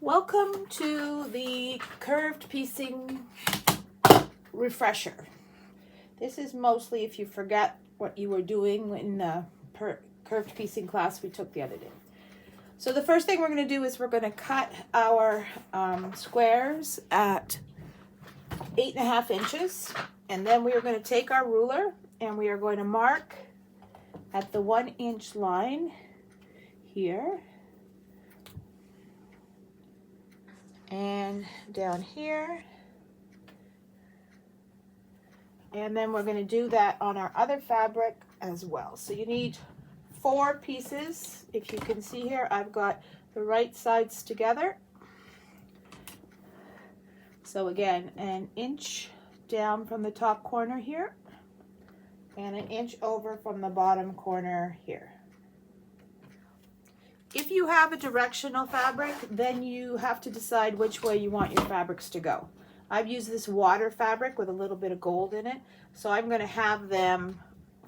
Welcome to the curved piecing refresher. This is mostly if you forget what you were doing in the curved piecing class we took the other day. So the first thing we're going to do is we're going to cut our squares at 8.5 inches, and then we are going to take our ruler and we are going to mark at the 1 inch line here and down here, and then we're going to do that on our other fabric as well. So you need 4 pieces. If you can see here, I've got the right sides together. So again, 1 inch down from the top corner here and 1 inch over from the bottom corner here. If you have a directional fabric, then you have to decide which way you want your fabrics to go. I've used this water fabric with a little bit of gold in it, so I'm going to have them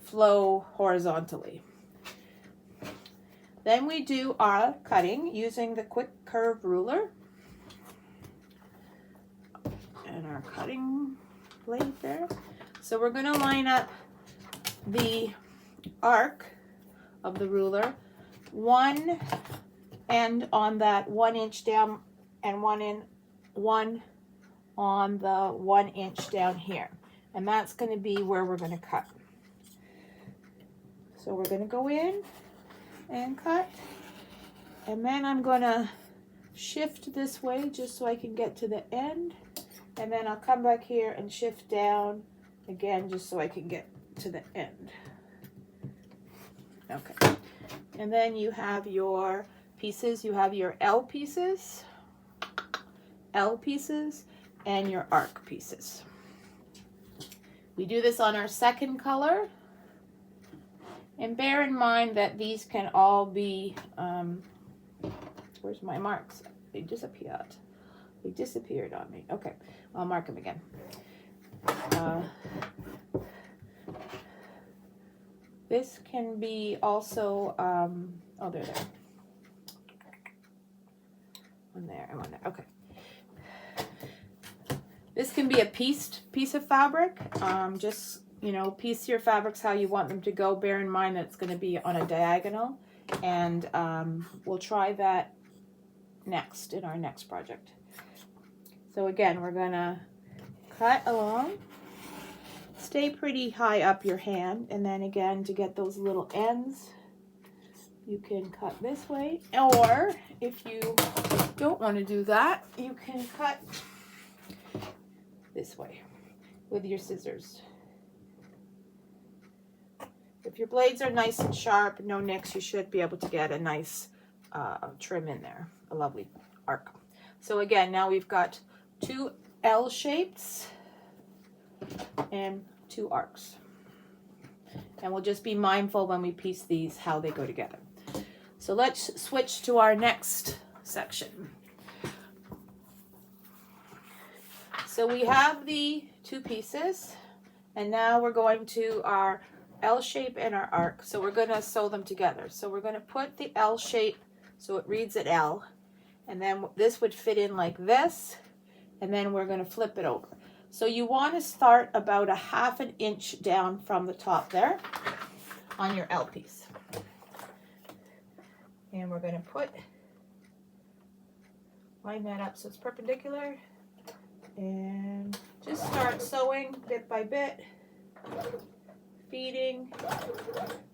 flow horizontally. Then we do our cutting using the quick curve ruler and our cutting blade there. So we're going to line up the arc of the ruler, one end on that 1 inch down and one on the 1 inch down here, and that's going to be where we're going to cut. So we're going to go in and cut, and then I'm going to shift this way just so I can get to the end, and then I'll come back here and shift down again just so I can get to the end. Okay. And then you have your pieces. You have your L pieces, and your arc pieces. We do this on our second color. And bear in mind that these can all be, where's my marks? They disappeared. They disappeared on me. Okay, I'll mark them again. This can be also, oh, they're there. One there and one there. Okay. This can be a piece of fabric. Just, you know, piece your fabrics how you want them to go. Bear in mind that it's going to be on a diagonal, and we'll try that next in our next project. So again, we're going to cut along. Stay pretty high up your hand, and then again, to get those little ends, you can cut this way, or if you don't want to do that, you can cut this way with your scissors. If your blades are nice and sharp, no nicks, you should be able to get a nice trim in there, a lovely arc. So again, now we've got 2 L shapes and 2 arcs. And we'll just be mindful when we piece these how they go together. So let's switch to our next section. So we have the 2 pieces, and now we're going to our L shape and our arc. So we're going to sew them together. So we're going to put the L shape so it reads at L, and then this would fit in like this, and then we're going to flip it over. So you want to start about 1/2 inch down from the top there on your L piece. And we're going to line that up so it's perpendicular, and just start sewing bit by bit, feeding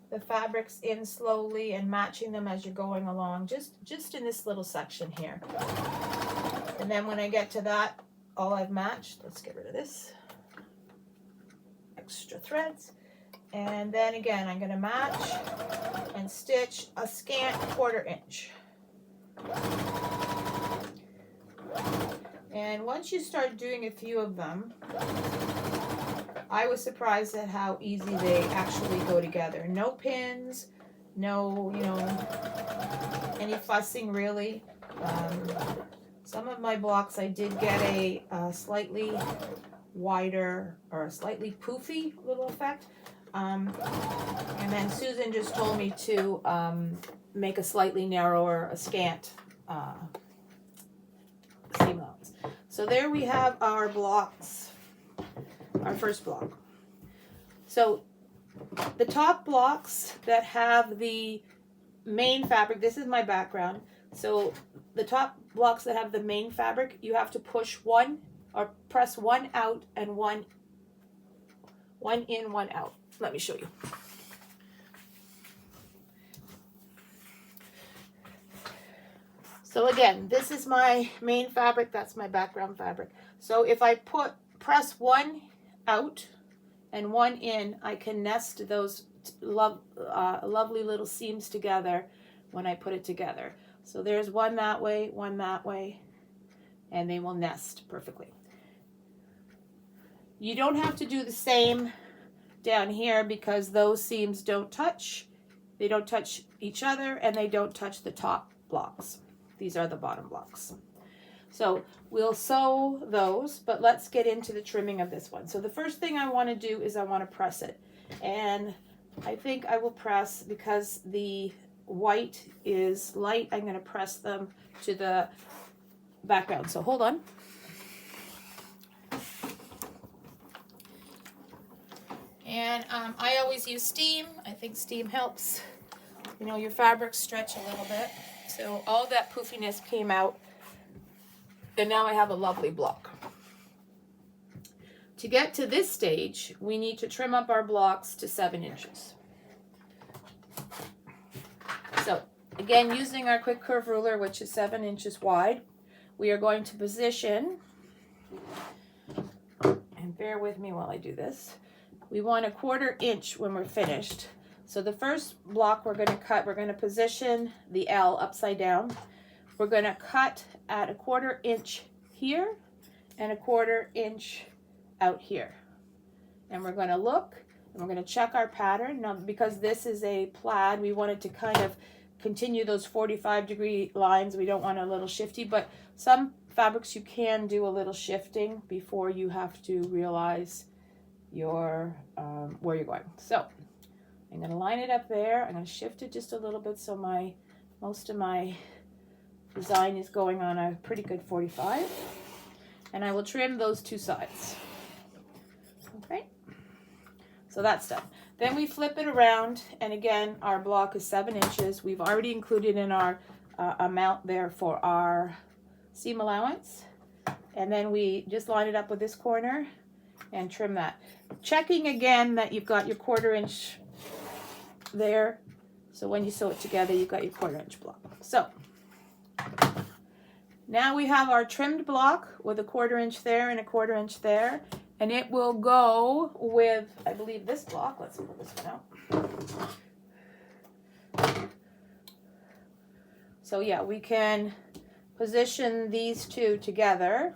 the fabrics in slowly and matching them as you're going along, just in this little section here. And then when I get to that, all I've matched, let's get rid of this extra threads, and then again I'm going to match and stitch a scant 1/4 inch. And once you start doing a few of them, I was surprised at how easy they actually go together. No pins, no, you know, any fussing really. Some of my blocks I did get a slightly wider or a slightly poofy little effect. And then Susan just told me to make a slightly narrower, a scant So there we have our blocks, our first block. So the top blocks that have the main fabric, this is my background. So the top blocks that have the main fabric, you have to push one or press one out and one in, one out. Let me show you. So again, this is my main fabric, that's my background fabric. So if I press one out and one in, I can nest those lovely little seams together when I put it together. So there's one that way, and they will nest perfectly. You don't have to do the same down here because those seams don't touch. They don't touch each other and they don't touch the top blocks. These are the bottom blocks. So we'll sew those, but let's get into the trimming of this one. So the first thing I want to do is I want to press it. And I think I will press, because the white is light, I'm going to press them to the background. So hold on. And I always use steam. I think steam helps, you know, your fabrics stretch a little bit. So all that poofiness came out, and now I have a lovely block. To get to this stage, we need to trim up our blocks to 7 inches. So again, using our quick curve ruler, which is 7 inches wide, we are going to position, and bear with me while I do this, we want a 1/4 inch when we're finished. So the first block we're going to cut, we're going to position the L upside down. We're going to cut at a 1/4 inch here and a 1/4 inch out here. And we're going to look and we're going to check our pattern. Now, because this is a plaid, we want it to kind of continue those 45-degree lines. We don't want a little shifty, but some fabrics you can do a little shifting before you have to realize your where you're going. So I'm going to line it up there. I'm going to shift it just a little bit so most of my design is going on a pretty good 45. And I will trim those 2 sides. Okay, so that's done. Then we flip it around, and again, our block is 7 inches. We've already included in our amount there for our seam allowance. And then we just line it up with this corner and trim that. Checking again that you've got your 1/4 inch there, so when you sew it together you've got your 1/4 inch block. So now we have our trimmed block with a 1/4 inch there and a 1/4 inch there, and it will go with, I believe, this block. Let's pull this one out. So yeah, we can position these two together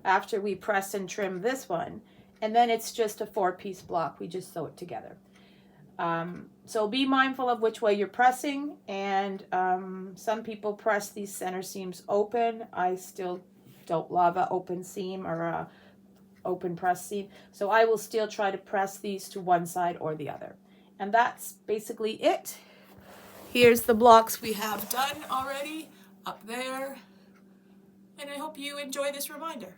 after we press and trim this one, and then it's just a 4-piece block. We just sew it together. So be mindful of which way you're pressing, and some people press these center seams open. I still don't love an open seam or a open press seam, so I will still try to press these to one side or the other. And that's basically it. Here's the blocks we have done already up there, and I hope you enjoy this reminder.